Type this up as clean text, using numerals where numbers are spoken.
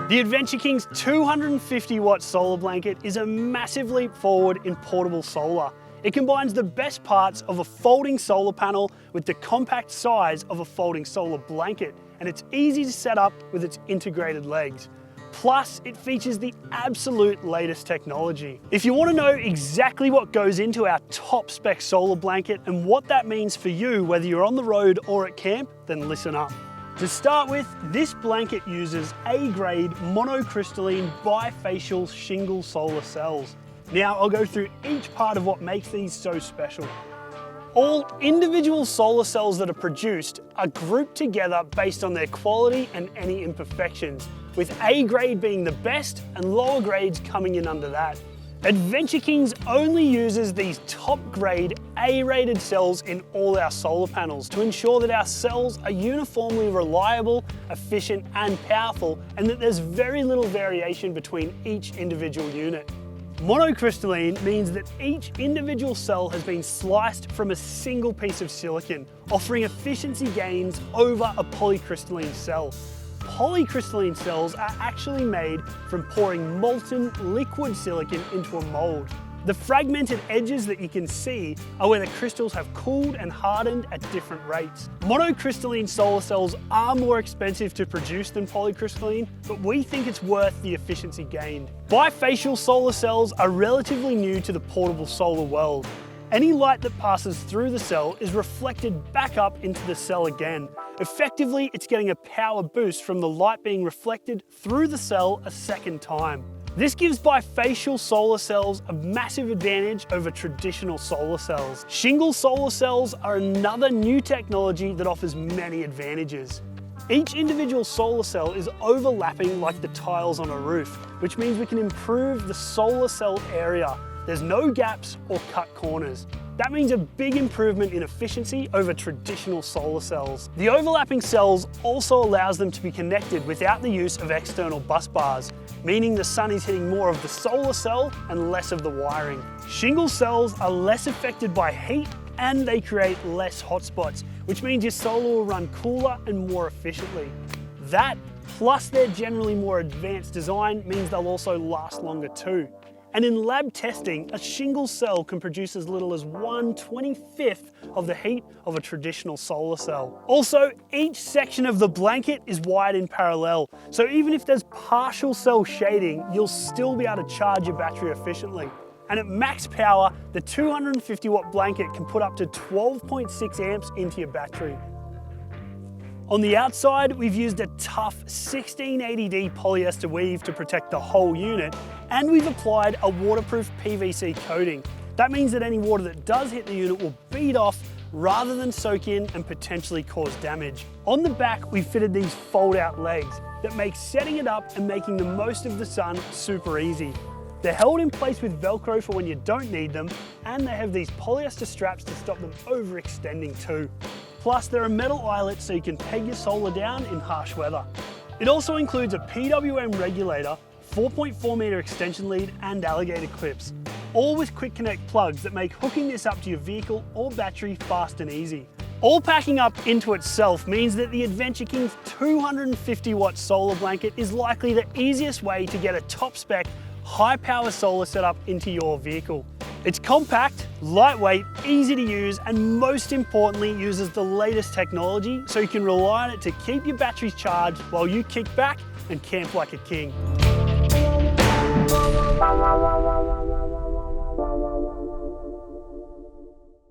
The Adventure King's 250-watt solar blanket is a massive leap forward in portable solar. It combines the best parts of a folding solar panel with the compact size of a folding solar blanket, and it's easy to set up with its integrated legs. Plus, it features the absolute latest technology. If you want to know exactly what goes into our top spec solar blanket and what that means for you, whether you're on the road or at camp, then listen up. To start with, this blanket uses A-grade monocrystalline bifacial shingle solar cells. Now I'll go through each part of what makes these so special. All individual solar cells that are produced are grouped together based on their quality and any imperfections, with A grade being the best and lower grades coming in under that. Adventure Kings only uses these top grade A-rated cells in all our solar panels to ensure that our cells are uniformly reliable, efficient and powerful, and that there's very little variation between each individual unit. Monocrystalline means that each individual cell has been sliced from a single piece of silicon, offering efficiency gains over a polycrystalline cell. Polycrystalline cells are actually made from pouring molten liquid silicon into a mold. The fragmented edges that you can see are where the crystals have cooled and hardened at different rates. Monocrystalline solar cells are more expensive to produce than polycrystalline, but we think it's worth the efficiency gained. Bifacial solar cells are relatively new to the portable solar world. Any light that passes through the cell is reflected back up into the cell again. Effectively, it's getting a power boost from the light being reflected through the cell a second time. This gives bifacial solar cells a massive advantage over traditional solar cells. Shingle solar cells are another new technology that offers many advantages. Each individual solar cell is overlapping like the tiles on a roof, which means we can improve the solar cell area. There's no gaps or cut corners. That means a big improvement in efficiency over traditional solar cells. The overlapping cells also allows them to be connected without the use of external bus bars, meaning the sun is hitting more of the solar cell and less of the wiring. Shingle cells are less affected by heat and they create less hotspots, which means your solar will run cooler and more efficiently. That, plus their generally more advanced design, means they'll also last longer too. And in lab testing, a shingle cell can produce as little as 1/25th of the heat of a traditional solar cell. Also, each section of the blanket is wired in parallel, so even if there's partial cell shading, you'll still be able to charge your battery efficiently. And at max power, the 250-watt blanket can put up to 12.6 amps into your battery. On the outside, we've used a tough 1680D polyester weave to protect the whole unit, and we've applied a waterproof PVC coating. That means that any water that does hit the unit will bead off rather than soak in and potentially cause damage. On the back, we fitted these fold-out legs that make setting it up and making the most of the sun super easy. They're held in place with Velcro for when you don't need them, and they have these polyester straps to stop them overextending too. Plus, there are metal eyelets so you can peg your solar down in harsh weather. It also includes a PWM regulator, 4.4 meter extension lead and alligator clips, all with quick connect plugs that make hooking this up to your vehicle or battery fast and easy. All packing up into itself means that the Adventure King's 250-watt solar blanket is likely the easiest way to get a top spec, high power solar setup into your vehicle. It's compact, lightweight, easy to use, and most importantly uses the latest technology so you can rely on it to keep your batteries charged while you kick back and camp like a king.